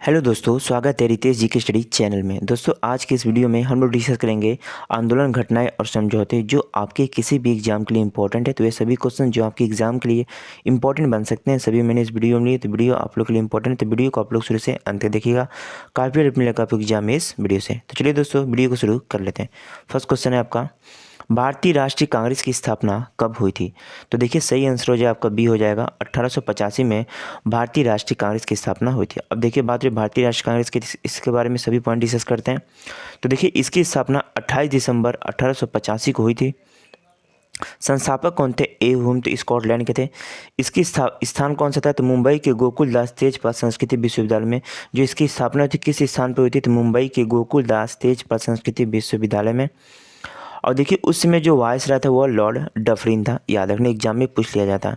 Hello दोस्तों, स्वागत है रितेश जी के स्टडी चैनल में। दोस्तों, आज के इस वीडियो में हम लोग डिस्कस करेंगे आंदोलन, घटनाएं और समझौते जो आपके किसी भी एग्जाम के लिए इंपॉर्टेंट है। तो ये सभी क्वेश्चन जो आपके एग्जाम के लिए इंपॉर्टेंट बन सकते हैं, सभी मैंने इस वीडियो में लिए। तो वीडियो आप लोग के लिए इंपॉर्टेंट है, तो वीडियो को आप लोग शुरू से अंत तक देखिएगा। काफ़ी हेल्प मिलेगा आपको एग्जाम में इस वीडियो से। तो चलिए दोस्तों, वीडियो को शुरू कर लेते हैं। फर्स्ट क्वेश्चन है आपका, भारतीय राष्ट्रीय कांग्रेस की स्थापना कब हुई थी? तो देखिए, सही आंसर हो जाए आपका बी हो जाएगा। 1885 में भारतीय राष्ट्रीय कांग्रेस की स्थापना हुई थी। अब देखिए, बात रही भारतीय राष्ट्रीय कांग्रेस की, इसके बारे में सभी पॉइंट डिस्कस करते हैं। तो देखिए, इसकी स्थापना 28 दिसंबर 1885 को हुई थी। संस्थापक कौन थे? ए हुम, तो स्कॉटलैंड के थे। इसकी स्थान कौन सा था? तो मुंबई के गोकुलदास तेजपाल संस्कृति विश्वविद्यालय में जो इसकी स्थापना थी, किस स्थान पर हुई थी? तो मुंबई के गोकुलदास तेजपाल संस्कृति विश्वविद्यालय में। और देखिए, उस समय जो वायस रहा था वो लॉर्ड डफरिन था। याद रखने, एग्जाम में पूछ लिया जाता।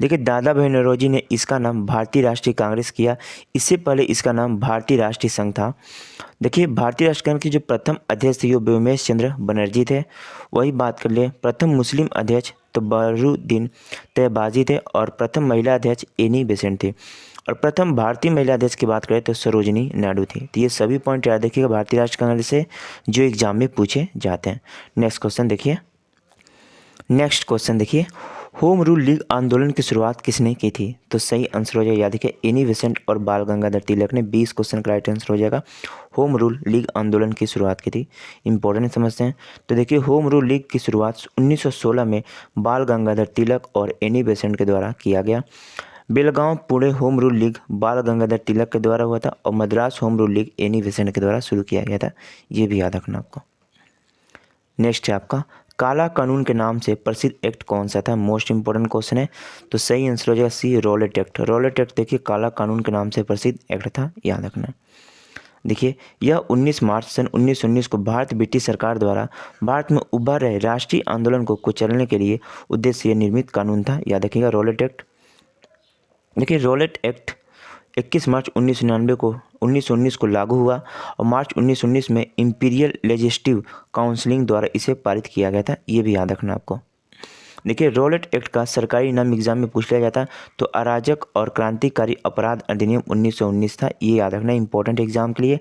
देखिए, दादा भाई नौरोजी ने इसका नाम भारतीय राष्ट्रीय कांग्रेस किया। इससे पहले इसका नाम भारतीय राष्ट्रीय संघ था। देखिए, भारतीय राष्ट्रीय कांग्रेस के जो प्रथम अध्यक्ष थे वो व्योमेश चंद्र बनर्जी थे। वही बात कर ले, प्रथम मुस्लिम अध्यक्ष तो बहरूद्दीन तैयबाजी थे। और प्रथम महिला अध्यक्ष एनी बेसेंट थी। और प्रथम भारतीय महिला अध्यक्ष की बात करें तो सरोजनी नायडू थी। तो ये सभी पॉइंट याद रखिएगा भारतीय राष्ट्रीय कांग्रेस से, जो एग्जाम में पूछे जाते हैं। नेक्स्ट क्वेश्चन देखिए, होम रूल लीग आंदोलन की शुरुआत किसने की थी? तो सही आंसर हो जाएगा, याद रखिए, एनी बेसेंट और बाल गंगाधर तिलक ने। 20 क्वेश्चन का राइट आंसर हो जाएगा। होम रूल लीग आंदोलन की शुरुआत की थी। इंपॉर्टेंट समझते हैं। तो देखिए, होम रूल लीग की शुरुआत 1916 में बाल गंगाधर तिलक और एनी बेसेंट के द्वारा किया गया। Belgaum Pune home rule league बाल गंगाधर तिलक के द्वारा हुआ था। और Madras home rule league Annie Besant के द्वारा शुरू किया गया था। ये भी याद रखना आपको। नेक्स्ट है आपका, काला कानून के नाम से प्रसिद्ध एक्ट कौन सा था? मोस्ट इंपॉर्टेंट क्वेश्चन है। तो सही आंसर हो जाएगा सी, रॉलेट एक्ट। रॉलेट एक्ट देखिए, काला कानून के नाम से प्रसिद्ध एक्ट था, याद रखना। देखिए, यह 19 मार्च सन 1919 को भारत ब्रिटिश सरकार द्वारा भारत में उभर रहे राष्ट्रीय आंदोलन को कुचलने के लिए उद्देश्य से निर्मित कानून था। याद रखिएगा, रॉलेट एक्ट। देखिए, रॉलेट एक्ट 21 मार्च 1919 को लागू हुआ। और मार्च 1919 में इंपीरियल लेजिस्लेटिव काउंसिलिंग द्वारा इसे पारित किया गया था। ये भी याद रखना आपको। देखिए, रॉलेट एक्ट का सरकारी नाम एग्जाम में पूछ लिया जाता तो अराजक और क्रांतिकारी अपराध अधिनियम 1919 था। ये याद रखना इंपॉर्टेंट एग्जाम के लिए।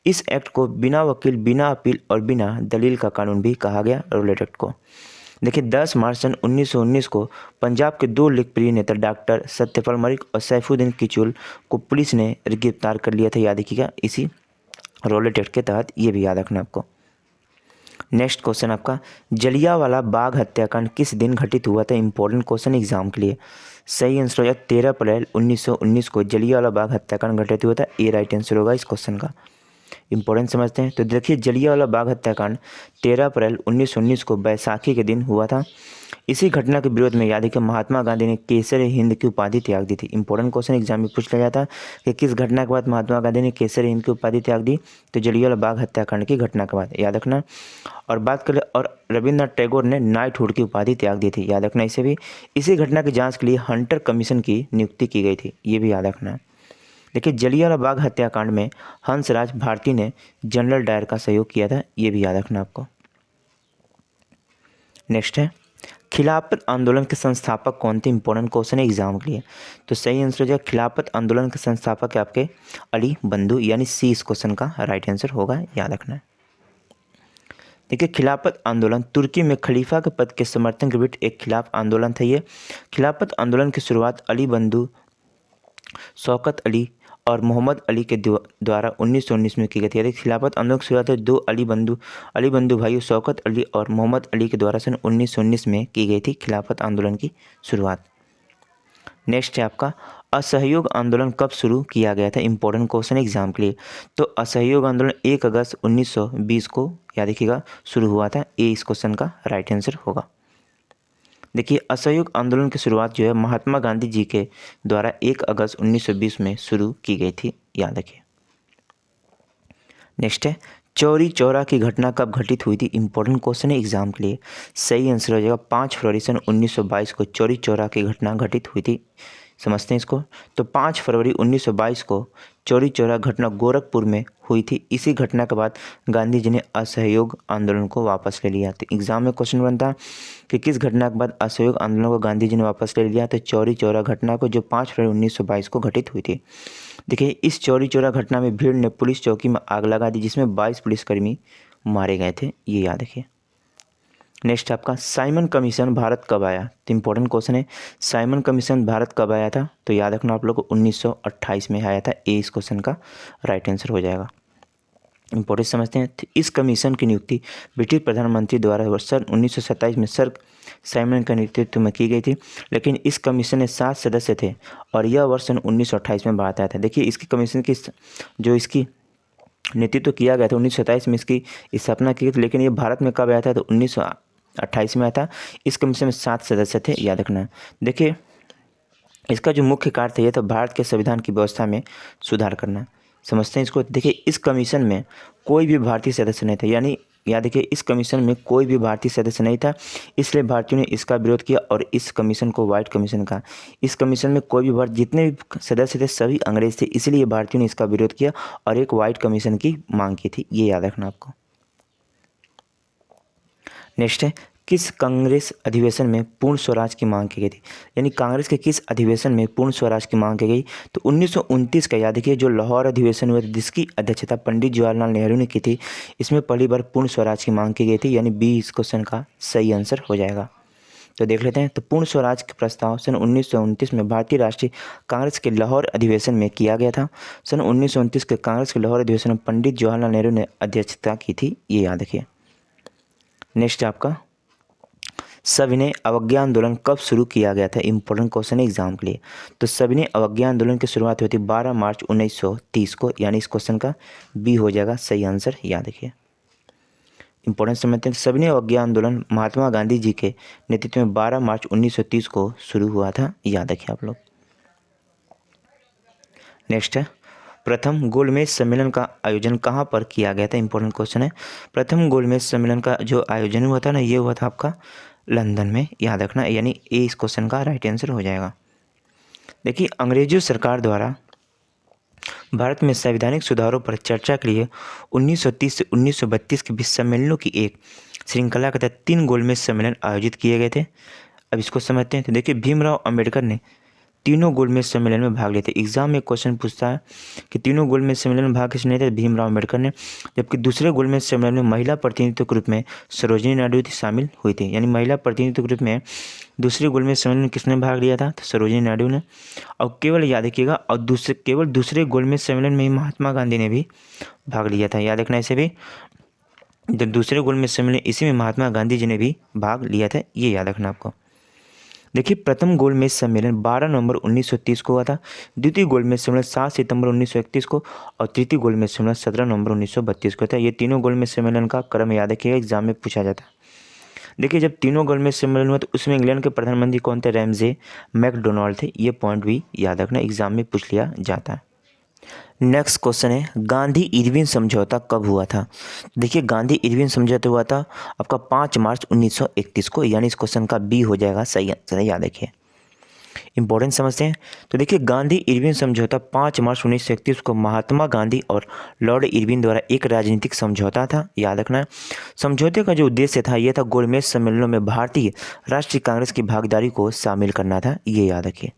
इस एक्ट को बिना वकील, बिना अपील और बिना दलील का कानून भी कहा गया, रॉलेट एक्ट को। देखिए, 10 मार्च सन 1919 को पंजाब के दो लोकप्रिय नेता डॉक्टर सत्यपाल मलिक और सैफुद्दीन किचलू को पुलिस ने गिरफ्तार कर लिया था। याद रखिएगा, इसी रॉलेट एक्ट के तहत। ये भी याद रखना आपको। नेक्स्ट क्वेश्चन आपका, जलियांवाला बाग हत्याकांड किस दिन घटित हुआ था? इंपॉर्टेंट क्वेश्चन एग्जाम के लिए। सही आंसर हो जाए 13 अप्रैल 1919 को जलियांवाला बाग हत्याकांड घटित हुआ था। ए राइट आंसर होगा इस क्वेश्चन का। इंपॉर्टेंट समझते हैं। तो देखिए, जलियांवाला बाग हत्याकांड 13 अप्रैल 1919 को बैसाखी के दिन हुआ था। इसी घटना के विरोध में याद है कि महात्मा गांधी ने केसर हिंद की उपाधि त्याग दी थी। इंपॉर्टेंट क्वेश्चन एग्जाम में पूछ लिया जाता है कि किस घटना के बाद महात्मा गांधी ने केसर हिंद की उपाधि त्याग दी? तो जलियांवाला बाग हत्याकांड की घटना के बाद, याद रखना। और बात करें, और रविन्द्रनाथ टैगोर ने नाइटहुड की उपाधि त्याग दी थी। याद रखना इसे भी। इसी घटना की जाँच के लिए हंटर कमीशन की नियुक्ति की गई थी। ये भी याद रखना है। देखिए, जलियांवाला बाग हत्याकांड में हंसराज भारती ने जनरल डायर का सहयोग किया था। ये भी याद रखना आपको। नेक्स्ट है, खिलाफत आंदोलन के संस्थापक कौन थे? इंपॉर्टेंट क्वेश्चन है एग्जाम के लिए। तो सही आंसर हो जाए, खिलाफत आंदोलन के संस्थापक है आपके अली बंधु, यानी सी इस क्वेश्चन का राइट आंसर होगा, याद रखना है। देखिए, खिलाफत आंदोलन तुर्की में खलीफा के पद के समर्थन के बीच एक खिलाफ आंदोलन था। ये खिलाफत आंदोलन की शुरुआत अली बंधु, शौकत अली और मोहम्मद अली के द्वारा 1919 में की गई थी। खिलाफत आंदोलन की शुरुआत दो अली बंधु भाई शौकत अली और मोहम्मद अली के द्वारा सन 1919 में की गई थी खिलाफत आंदोलन की शुरुआत। नेक्स्ट है आपका, असहयोग आंदोलन कब शुरू किया गया था? इंपॉर्टेंट क्वेश्चन एग्जाम के लिए। तो असहयोग आंदोलन 1 अगस्त 1920 को, याद रखिएगा, शुरू हुआ था। ए इस क्वेश्चन का राइट आंसर होगा। देखिए, असहयोग आंदोलन की शुरुआत जो है महात्मा गांधी जी के द्वारा 1 अगस्त 1920 में शुरू की गई थी, याद रखिए। नेक्स्ट है, चौरी चौरा की घटना कब घटित हुई थी? इंपॉर्टेंट क्वेश्चन है एग्जाम के लिए। सही आंसर हो जाएगा 5 फरवरी सन 1922 को चौरी चौरा की घटना घटित हुई थी। समझते हैं इसको। तो 5 फरवरी 1922 को चौरी चौरा घटना गोरखपुर में हुई थी। इसी घटना के बाद गांधी जी ने असहयोग आंदोलन को वापस ले लिया। तो एग्जाम में क्वेश्चन बनता कि किस घटना के बाद असहयोग आंदोलन को गांधी जी ने वापस ले लिया? तो चौरी चौरा घटना को, जो 5 फरवरी 1922 को घटित हुई थी। देखिए, इस चौरी चौरा घटना में भीड़ ने पुलिस चौकी में आग लगा दी, जिसमें 22 पुलिसकर्मी मारे गए थे। ये याद रखिए। नेक्स्ट आपका साइमन कमीशन भारत कब आया? तो इंपॉर्टेंट क्वेश्चन है, साइमन कमीशन भारत कब आया था? तो याद रखना आप लोग को 1928 में आया था। ए इस क्वेश्चन का राइट आंसर हो जाएगा। इंपॉर्टेंट समझते हैं। इस कमीशन की नियुक्ति ब्रिटिश प्रधानमंत्री द्वारा सन 1927 में सर साइमन के नेतृत्व में की गई थी, लेकिन इस कमीशन में 7 सदस्य थे और यह वर्ष सन 1928 में भारत आया था। देखिए, इसकी कमीशन की जो इसकी नेतृत्व किया गया था 1927 में इसकी स्थापना की थी, लेकिन ये भारत में कब आया था? तो 1928 में आया था। इस कमीशन में 7 सदस्य थे, याद रखना। देखिए, इसका जो मुख्य कार्य था, यह था भारत के संविधान की व्यवस्था में सुधार करना। समझते हैं इसको। देखिए, इस कमीशन में कोई भी भारतीय सदस्य नहीं था, यानी याद रखिए, इस कमीशन में कोई भी भारतीय सदस्य नहीं था, इसलिए भारतीयों ने इसका विरोध किया और इस कमीशन को व्हाइट कमीशन कहा। इस कमीशन में कोई भी जितने भी सदस्य थे सभी अंग्रेज थे, इसलिए भारतीयों ने इसका विरोध किया और एक व्हाइट कमीशन की मांग की थी। ये याद रखना आपको। नेक्स्ट है, किस कांग्रेस अधिवेशन में पूर्ण स्वराज की मांग की गई थी? यानी कांग्रेस के किस अधिवेशन में पूर्ण स्वराज की मांग की गई? तो 1929 का, याद रखिए, जो लाहौर अधिवेशन हुआ था, जिसकी अध्यक्षता पंडित जवाहरलाल नेहरू ने की थी, इसमें पहली बार पूर्ण स्वराज की मांग की गई थी, यानी बी इस क्वेश्चन का सही आंसर हो जाएगा। तो देख लेते हैं। तो पूर्ण स्वराज के प्रस्ताव सन 1929 में भारतीय राष्ट्रीय कांग्रेस के लाहौर अधिवेशन में किया गया था। सन 1929 के कांग्रेस के लाहौर अधिवेशन में पंडित जवाहरलाल नेहरू ने अध्यक्षता की थी। ये याद रखिए। नेक्स्ट आपका, सविनय अवज्ञा आंदोलन कब शुरू किया गया था? इंपॉर्टेंट क्वेश्चन है एग्जाम के लिए। तो सविनय अवज्ञा आंदोलन की शुरुआत हुई थी 12 मार्च 1930 को, यानी इस क्वेश्चन का बी हो जाएगा सही आंसर। याद रखिए। इंपॉर्टेंट समझते हैं। सविनय अवज्ञा आंदोलन महात्मा गांधी जी के नेतृत्व में 12 मार्च 1930 को शुरू हुआ था। याद रखिए आप लोग। नेक्स्ट है, प्रथम गोलमेज सम्मेलन का आयोजन कहाँ पर किया गया था? इंपॉर्टेंट क्वेश्चन है। प्रथम गोलमेज सम्मेलन का जो आयोजन हुआ था ना, ये हुआ था आपका लंदन में। याद रखना, यानी ए इस क्वेश्चन का राइट आंसर हो जाएगा। देखिए, अंग्रेजी सरकार द्वारा भारत में संवैधानिक सुधारों पर चर्चा के लिए 1930 से 1932 के बीच सम्मेलनों की एक श्रृंखला के तहत 3 गोलमेज सम्मेलन आयोजित किए गए थे। अब इसको समझते हैं। तो देखिए, भीमराव अंबेडकर ने तीनों गोलमेज सम्मेलन में भाग लिए थे। एग्जाम में क्वेश्चन पूछता है कि तीनों गोलमेज सम्मेलन में भाग किसने लिया था? भीमराव अंबेडकर ने। जबकि दूसरे गोलमेज सम्मेलन में महिला प्रतिनिधित्व के रूप में सरोजिनी नायडू शामिल हुई थी, यानी महिला प्रतिनिधित्व के रूप में दूसरे गोलमेज सम्मेलन में किसने भाग लिया था? तो सरोजिनी नायडू ने। और केवल याद रखिएगा, और केवल दूसरे गोलमेज सम्मेलन में ही महात्मा गांधी ने भी भाग लिया था। याद रखना इसे भी। जो दूसरे गोलमेज सम्मेलन, इसी में महात्मा गांधी जी ने भी भाग लिया था। ये याद रखना आपको। देखिए, प्रथम गोलमेज सम्मेलन 12 नवंबर 1930 को हुआ था, द्वितीय गोलमेज सम्मेलन 7 सितंबर 1931 को और तृतीय गोलमेज सम्मेलन 17 नवंबर 1932 को था। ये तीनों गोलमेज सम्मेलन का क्रम याद रखिएगा, एग्जाम में पूछा जाता है। देखिए, जब तीनों गोलमेज सम्मेलन हुआ तो उसमें इंग्लैंड के प्रधानमंत्री कौन थे? रैमजे मैकडोनाल्ड थे। ये पॉइंट भी याद रखना, एग्जाम में पूछ लिया जाता है। नेक्स्ट क्वेश्चन है, गांधी इरविन समझौता कब हुआ था? देखिए, गांधी इरविन समझौता हुआ था आपका 5 मार्च 1931 को, यानी इस क्वेश्चन का बी हो जाएगा सही आंसर। याद रखिए, इंपॉर्टेंट समझते हैं। तो देखिए, गांधी इरविन समझौता 5 मार्च 1931 को महात्मा गांधी और लॉर्ड इरविन द्वारा एक राजनीतिक समझौता था। याद रखना, समझौते का जो उद्देश्य था यह था गोलमेज सम्मेलनों में भारतीय राष्ट्रीय कांग्रेस की भागीदारी को शामिल करना था। ये याद रखिए।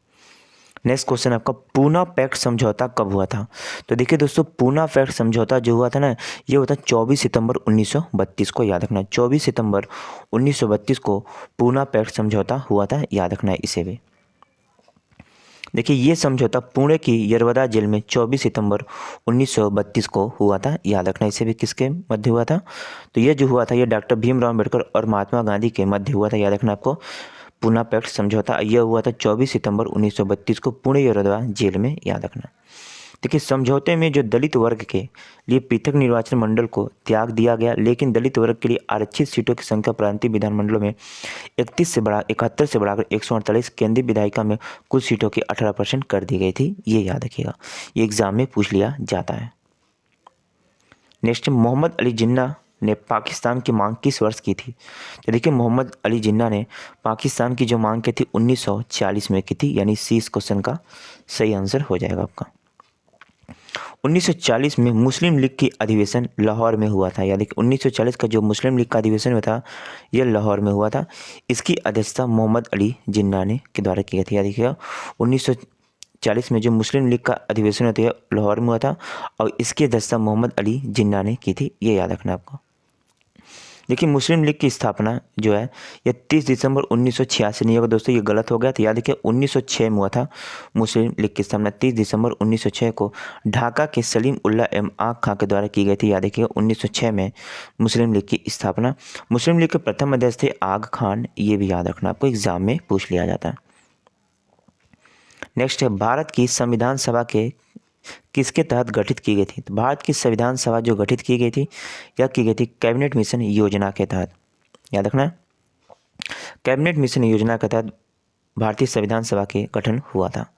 नेक्स्ट क्वेश्चन आपका, पूना पैक्ट समझौता कब हुआ था? तो देखिए दोस्तों, पूना पैक्ट समझौता जो हुआ था ना, ये हुआ था 24 सितंबर 1932 को। याद रखना, 24 सितंबर 1932 को पूना पैक्ट समझौता हुआ था। याद रखना है इसे भी। देखिए, ये समझौता पुणे की यरवदा जेल में 24 सितंबर 1932 को हुआ था। याद रखना इसे भी। किसके मध्य हुआ था? तो ये जो हुआ था, ये डॉक्टर भीमराव अम्बेडकर और महात्मा गांधी के मध्य हुआ था। याद रखना आपको, पूना पैक्ट समझौता यह हुआ था 24 सितंबर 1932 को पुणे यरवदा जेल में। याद रखना। देखिए, समझौते में जो दलित वर्ग के लिए पृथक निर्वाचन मंडल को त्याग दिया गया, लेकिन दलित वर्ग के लिए आरक्षित सीटों की संख्या प्रांतीय विधानमंडलों में 71 से बढ़ाकर 148, केंद्रीय विधायिका में कुल सीटों की 18% कर दी गई थी। ये याद रखिएगा, ये एग्जाम में पूछ लिया जाता है। नेक्स्ट, मोहम्मद अली जिन्ना ने पाकिस्तान की मांग किस वर्ष की थी? तो देखिए, मोहम्मद अली जिन्ना ने पाकिस्तान की जो मांग की थी 1940 में की थी, यानी सी इस क्वेश्चन का सही आंसर हो जाएगा आपका। 1940 में मुस्लिम लीग की अधिवेशन लाहौर में हुआ था। यानी कि 1940 का जो मुस्लिम लीग का अधिवेशन हुआ था यह लाहौर में हुआ था। इसकी अध्यक्षता मोहम्मद अली जिन्ना ने के द्वारा की गई थी। यानी कि 1940 में जो मुस्लिम लीग का अधिवेशन होता है लाहौर में हुआ था और इसकी अध्यक्षता मोहम्मद अली जिन्ना ने की थी, ये याद रखना आपको। देखिए मुस्लिम लीग की स्थापना जो है ये 30 दिसंबर 1986 नहीं होगा दोस्तों, ये गलत हो गया था। याद रखिए 1906 में हुआ था मुस्लिम लीग की स्थापना 30 दिसंबर 1906 को ढाका के सलीम उल्लाह एम आग खां के द्वारा की गई थी। याद रखिए 1906 में मुस्लिम लीग की स्थापना। मुस्लिम लीग के प्रथम अध्यक्ष थे आग खान, ये भी याद रखना आपको, एग्जाम में पूछ लिया जाता है। नेक्स्ट है भारत की संविधान सभा के किसके तहत गठित की गई थी। तो भारत की संविधान सभा जो गठित की गई थी यह की गई थी कैबिनेट मिशन योजना के तहत। याद रखना कैबिनेट मिशन योजना के तहत भारतीय संविधान सभा के गठन हुआ था।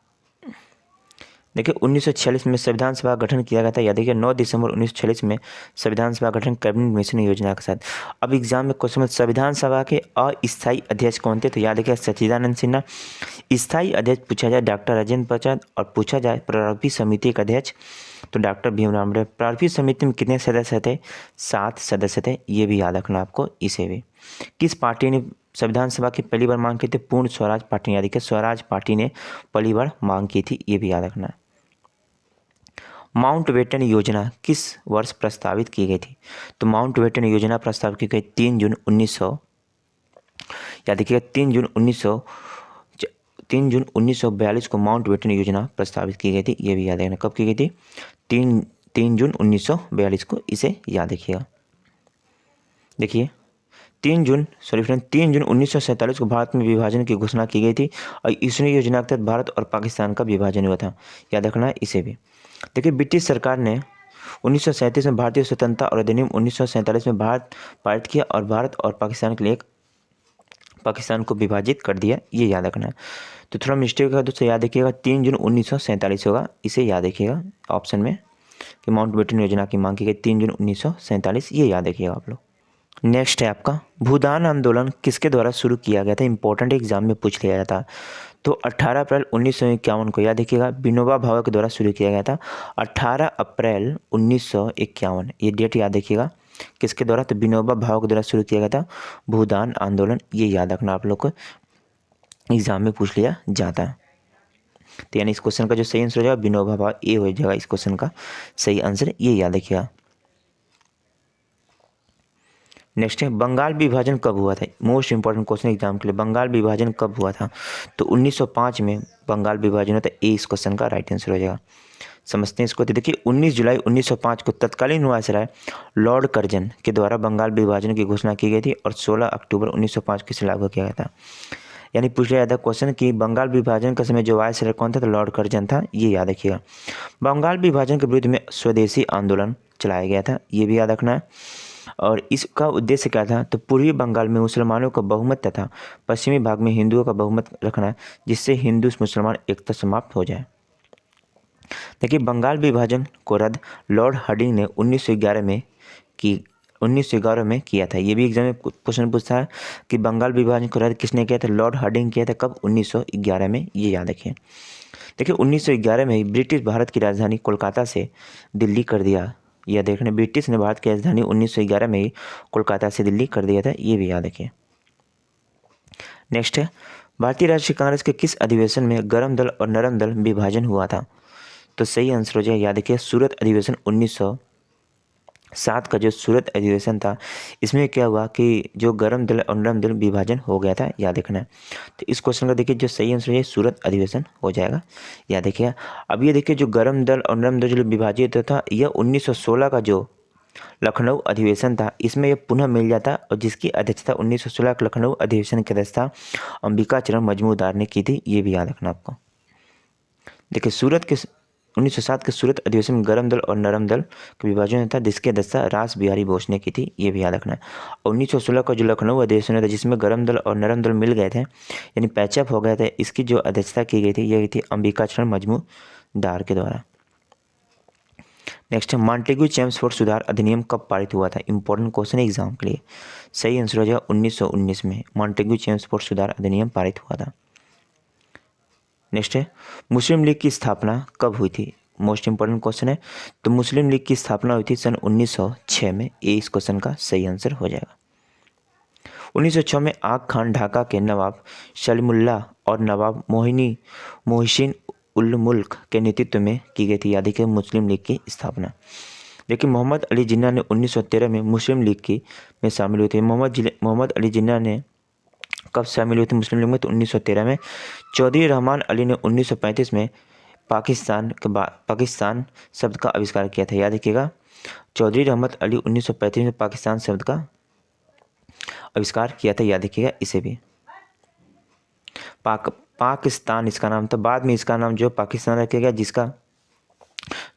देखिए 1946 में संविधान सभा गठन किया गया था। याद देखिए 9 दिसंबर 1946 में संविधान सभा गठन कैबिनेट मिशन योजना के साथ। अब एग्जाम में क्वेश्चन में संविधान सभा के अस्थायी अध्यक्ष कौन थे, तो याद देखिए सच्चिदानंद सिन्हा। स्थायी अध्यक्ष पूछा जाए डॉक्टर राजेंद्र प्रसाद और पूछा जाए प्रारूपी समिति के अध्यक्ष तो डॉक्टर भीमराव अम्बेडकर। प्रारूपी समिति में कितने सदस्य थे, 7 सदस्य थे, ये भी याद रखना आपको। इसे भी किस पार्टी ने संविधान सभा की पहली बार मांग की थी, पूर्ण स्वराज पार्टी। याद रखिए स्वराज पार्टी ने पहली बार मांग की थी, ये भी याद रखना। माउंटबेटन योजना किस वर्ष प्रस्तावित की गई थी, तो माउंटबेटन योजना प्रस्तावित की गई 3 जून 1900। याद रखिएगा 3 जून 1942 को माउंटबेटन योजना प्रस्तावित की गई थी, ये भी याद रखना। कब की गई थी, 3 जून 1942 को, इसे याद रखिएगा। देखिए 3 जून 1947 को भारत में विभाजन की घोषणा की गई थी और इस योजना के तहत भारत और पाकिस्तान का विभाजन हुआ था, याद रखना है इसे भी। देखिए ब्रिटिश सरकार ने 1937 में भारतीय स्वतंत्रता और अधिनियम 1947 में भारत पारित किया और भारत और पाकिस्तान के लिए पाकिस्तान को विभाजित कर दिया, ये याद रखना है। तो थोड़ा मिस्टेक होगा दोस्तों, याद रखिएगा 3 जून 1947 होगा, इसे याद रखिएगा ऑप्शन में कि माउंटबेटन योजना की मांग की गई 3 जून 1947, ये याद रखिएगा आप लोग। नेक्स्ट है आपका भूदान आंदोलन किसके द्वारा शुरू किया गया था, इंपॉर्टेंट एग्जाम में पूछ लिया जाता। तो 18 अप्रैल 1951 को, याद रखिएगा विनोबा भावे के द्वारा शुरू किया गया था। 18 अप्रैल 1951 ये डेट याद रखिएगा, किसके द्वारा, तो विनोबा भावे के द्वारा शुरू किया गया था भूदान आंदोलन, ये याद रखना आप लोग को, एग्जाम में पूछ लिया जाता है। तो यानी इस क्वेश्चन का जो सही आंसर हो जाएगा विनोबा भावे, ये हो जाएगा इस क्वेश्चन का सही आंसर, ये याद रखिएगा। नेक्स्ट है बंगाल विभाजन कब हुआ था, मोस्ट इंपॉर्टेंट क्वेश्चन एग्जाम के लिए, बंगाल विभाजन कब हुआ था, तो 1905 में बंगाल विभाजन हुआ था, ए इस क्वेश्चन का राइट आंसर हो जाएगा। समझते हैं इसको। तो देखिए 19 जुलाई 1905 को तत्कालीन वायसराय लॉर्ड कर्जन के द्वारा बंगाल विभाजन की घोषणा की गई थी और 16 अक्टूबर 1905 को इसे लागू किया गया था। यानी पूछ लिया जाता क्वेश्चन कि बंगाल विभाजन का समय जो वायसराय कौन था, तो लॉर्ड कर्जन था, ये याद रखिएगा। बंगाल विभाजन के विरुद्ध में स्वदेशी आंदोलन चलाया गया था, ये भी याद रखना है। और इसका उद्देश्य क्या था, तो पूर्वी बंगाल में मुसलमानों का बहुमत तथा पश्चिमी भाग में हिंदुओं का बहुमत रखना, जिससे हिंदू मुसलमान एकता समाप्त हो जाए। देखिए बंगाल विभाजन को रद्द लॉर्ड हार्डिंग ने 1911 में किया था। ये भी एग्जाम में क्वेश्चन पूछता है कि बंगाल विभाजन को रद्द किसने किया था, लॉर्ड हार्डिंग किया था। कब, 1911 में, ये याद रखिए। देखिए 1911 में ही ब्रिटिश भारत की राजधानी कोलकाता से दिल्ली कर दिया, यह देखने ब्रिटिश ने भारत की राजधानी 1911 में ही कोलकाता से दिल्ली कर दिया था, ये भी याद रखिए। नेक्स्ट है भारतीय राष्ट्रीय कांग्रेस के किस अधिवेशन में गरम दल और नरम दल विभाजन हुआ था, तो सही आंसर हो जाए, याद रखिए सूरत अधिवेशन 1907 का जो सूरत अधिवेशन था, इसमें क्या हुआ कि जो गरम दल और नरम दल विभाजन हो गया था, याद रखना है। तो इस क्वेश्चन का देखिए जो सही आंसर है सूरत अधिवेशन हो जाएगा, याद रखिए। अब ये देखिए जो गरम दल और नरम दल जो विभाजित था, यह 1916 का जो लखनऊ अधिवेशन था, इसमें यह पुनः मिल जाता और जिसकी अध्यक्षता 1916 के लखनऊ अधिवेशन की अध्यक्षता अंबिका चरण मजमूदार ने की थी, ये भी याद रखना आपको। देखिए सूरत के 1907 के सूरत अधिवेशन में गरम दल और नरम दल का विभाजन था, जिसकी अध्यक्षता रास बिहारी बोस ने की थी, ये भी याद रखना है। और 1916 का जो लखनऊ अधिवेशन था, जिसमें गरम दल और नरम दल मिल गए थे, यानी पैचअप हो गए थे, इसकी जो अध्यक्षता की गई थी, यह थी अंबिका चरण मजमूदार के द्वारा। नेक्स्ट है मॉन्टेग्यू चेम्सफोर्ड सुधार अधिनियम कब पारित हुआ था, इंपॉर्टेंट क्वेश्चन है एग्जाम के लिए। सही आंसर हो जाएगा 1919 में मॉन्टेग्यू चेम्सफोर्ड सुधार अधिनियम पारित हुआ था। नेक्स्ट है मुस्लिम लीग की स्थापना कब हुई थी, मोस्ट इंपॉर्टेंट क्वेश्चन है। तो मुस्लिम लीग की स्थापना हुई थी सन 1906 में। ये इस क्वेश्चन का सही आंसर हो जाएगा। 1906 में आग खान ढाका के नवाब सलीमुल्लाह और नवाब मोहसिन उल मुल्क के नेतृत्व में की गई थी, याद रखिए, मुस्लिम लीग की स्थापना। लेकिन मोहम्मद अली जिन्ना ने 1913 में मुस्लिम लीग में शामिल हुए थे। मोहम्मद अली जिन्ना ने कब शामिल हुए थे मुस्लिम लीग में? तो 1913 में। चौधरी रहमान अली ने 1935 में पाकिस्तान शब्द का आविष्कार किया था, याद रखिएगा। चौधरी रहमत अली 1935 में पाकिस्तान शब्द का आविष्कार किया था, याद रखिएगा इसे भी। पाकिस्तान इसका नाम था, बाद में इसका नाम जो पाकिस्तान रखा गया, जिसका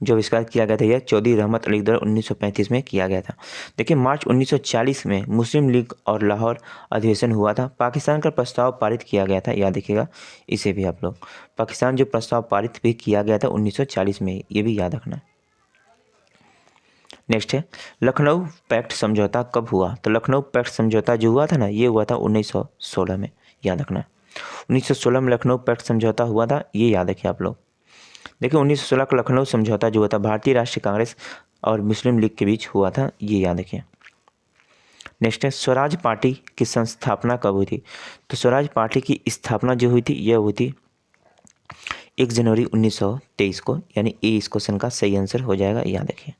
जो आविष्कार किया गया था यह चौधरी रहमत अली द्वारा 1935 में किया गया था। देखिए, मार्च 1940 में मुस्लिम लीग और लाहौर अधिवेशन हुआ था। पाकिस्तान का प्रस्ताव पारित किया गया था, याद रखिएगा इसे भी आप लोग। पाकिस्तान जो प्रस्ताव पारित भी किया गया था 1940 में, ये भी याद रखना। नेक्स्ट है, लखनऊ पैक्ट समझौता कब हुआ? तो लखनऊ पैक्ट समझौता जो हुआ था ना, ये हुआ था 1916 में, याद रखना। 1916 में लखनऊ पैक्ट समझौता हुआ था, ये याद रखिए आप लोग। देखिए, 1916 का लखनऊ समझौता जो हुआ था भारतीय राष्ट्रीय कांग्रेस और मुस्लिम लीग के बीच हुआ था, ये याद रखिए। नेक्स्ट है, स्वराज पार्टी की संस्थापना कब हुई थी? तो स्वराज पार्टी की स्थापना जो हुई थी यह हुई थी 1 जनवरी 1923 को, यानी ए इस क्वेश्चन का सही आंसर हो जाएगा, याद रखिए।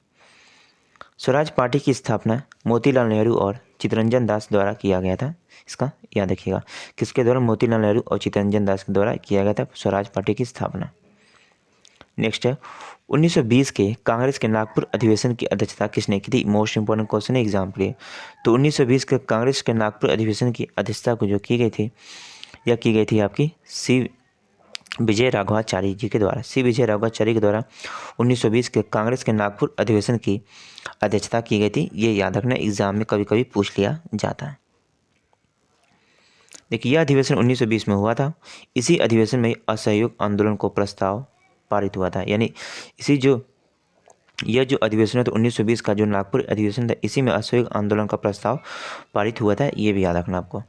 स्वराज पार्टी की स्थापना मोतीलाल नेहरू और चित्तरंजन दास द्वारा किया गया था, इसका याद रखिएगा। किसके द्वारा? मोतीलाल नेहरू और चित्तरंजन दास के द्वारा किया गया था स्वराज पार्टी की स्थापना। नेक्स्ट है, 1920 के कांग्रेस के नागपुर अधिवेशन की अध्यक्षता किसने की थी? मोस्ट इंपॉर्टेंट क्वेश्चन है एग्जाम के लिए। तो 1920 के कांग्रेस के नागपुर अधिवेशन की अध्यक्षता को जो की गई थी, यह की गई थी आपकी सी विजय राघवाचारी जी के द्वारा। सी विजय राघवाचारी के द्वारा 1920 के कांग्रेस के नागपुर अधिवेशन की अध्यक्षता की गई थी, ये याद रखना, एग्जाम में कभी कभी पूछ लिया जाता है। देखिए, यह अधिवेशन 1920 में हुआ था। इसी अधिवेशन में असहयोग आंदोलन को प्रस्ताव पारित हुआ था, यानी यह जो अधिवेशन है तो 1920 का जो नागपुर अधिवेशन था, इसी में असहयोग आंदोलन का प्रस्ताव पारित हुआ था, ये भी याद रखना आपको।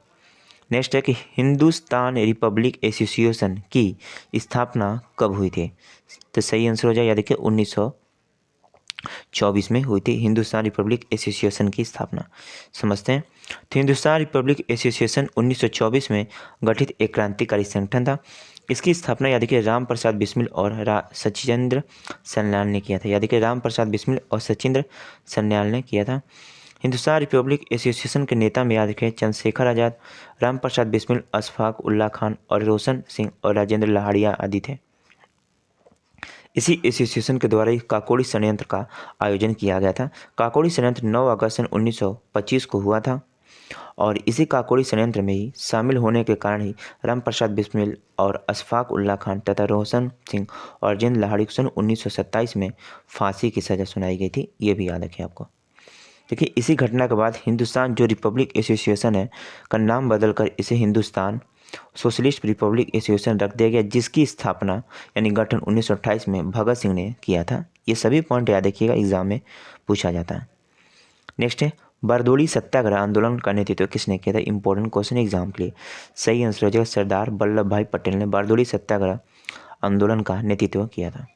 नेक्स्ट है कि हिंदुस्तान रिपब्लिक एसोसिएशन की स्थापना कब हुई थी? तो सही आंसर हो जाए, याद रखिए 1924 में हुई थी हिंदुस्तान रिपब्लिक एसोसिएशन की स्थापना। समझते हैं। तो हिंदुस्तान रिपब्लिक एसोसिएशन 1924 में गठित एक क्रांतिकारी संगठन था। इसकी स्थापना याद रखिए राम प्रसाद बिस्मिल और सचिंद्र सन्याल ने किया था, याद रखिए राम प्रसाद बिस्मिल और सचिंद्र सन्याल ने किया था। हिंदुस्तान रिपब्लिक एसोसिएशन के नेता में याद रखें चंद्रशेखर आज़ाद, राम प्रसाद बिस्मिल, अशफाक उल्लाह खान और रोशन सिंह और राजेंद्र लाहड़िया आदि थे। इसी एसोसिएशन के द्वारा ही काकोड़ी षड्यंत्र का आयोजन किया गया था। काकोड़ी षड्यंत्र 9 अगस्त सन 1925 को हुआ था और इसी काकोड़ी षड्यंत्र में ही शामिल होने के कारण ही राम प्रसाद बिस्मिल और अशफाक उल्लाह खान तथा रोशन सिंह और राजेंद्र लाहड़ी को सन 1927 में फांसी की सज़ा सुनाई गई थी, ये भी याद रखें आपको। देखिए, इसी घटना के बाद हिंदुस्तान जो रिपब्लिक एसोसिएशन है का नाम बदलकर इसे हिंदुस्तान सोशलिस्ट रिपब्लिक एसोसिएशन रख दिया गया, जिसकी स्थापना यानी गठन 1928 में भगत सिंह ने किया था। ये सभी पॉइंट याद रखिएगा, एग्जाम में पूछा जाता है। नेक्स्ट है, बारदोली सत्याग्रह आंदोलन का नेतृत्व किसने किया था? इंपॉर्टेंट क्वेश्चन एग्जाम के लिए। सही आंसर हो जाएगा सरदार वल्लभ भाई पटेल ने बारदोली सत्याग्रह आंदोलन का नेतृत्व किया था।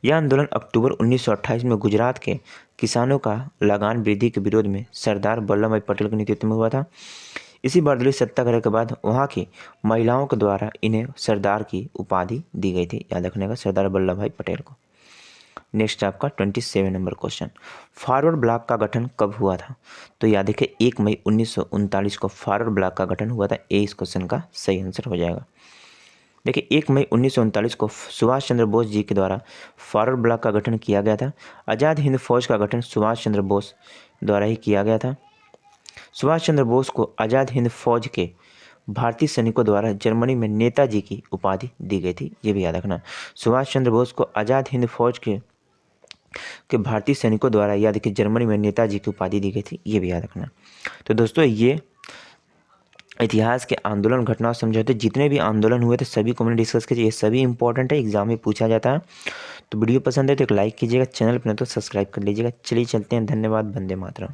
यह आंदोलन अक्टूबर 1928 में गुजरात के किसानों का लगान वृद्धि के विरोध में सरदार वल्लभ भाई पटेल के नेतृत्व में हुआ था। इसी बारदोली सत्याग्रह के बाद वहाँ की महिलाओं के द्वारा इन्हें सरदार की उपाधि दी गई थी, याद रखने का, सरदार वल्लभ भाई पटेल को। नेक्स्ट आपका 27 नंबर क्वेश्चन, फॉरवर्ड ब्लॉक का गठन कब हुआ था? तो याद रखिए 1 मई 1939 को फॉरवर्ड ब्लॉक का गठन हुआ था, ए इस क्वेश्चन का सही आंसर हो जाएगा। देखिए, 1 मई 1939 को सुभाष चंद्र बोस जी के द्वारा फॉरवर्ड ब्लॉक का गठन किया गया था। आज़ाद हिंद फौज का गठन सुभाष चंद्र बोस द्वारा ही किया गया था। सुभाष चंद्र बोस को आज़ाद हिंद फौज के भारतीय सैनिकों द्वारा जर्मनी में नेताजी की उपाधि दी गई थी, ये भी याद रखना। सुभाष चंद्र बोस को आज़ाद हिंद फौज के भारतीय सैनिकों द्वारा याद रखिए जर्मनी में नेताजी की उपाधि दी गई थी, ये भी याद रखना। तो दोस्तों, ये इतिहास के आंदोलन घटनाओं समझौते जितने भी आंदोलन हुए थे सभी को मैंने डिस्कस किया, ये सभी इंपॉर्टेंट है, एग्जाम में पूछा जाता है। तो वीडियो पसंद है तो एक लाइक कीजिएगा, चैनल पर नहीं तो सब्सक्राइब कर लीजिएगा। चलिए चलते हैं, धन्यवाद, वंदे मातरम।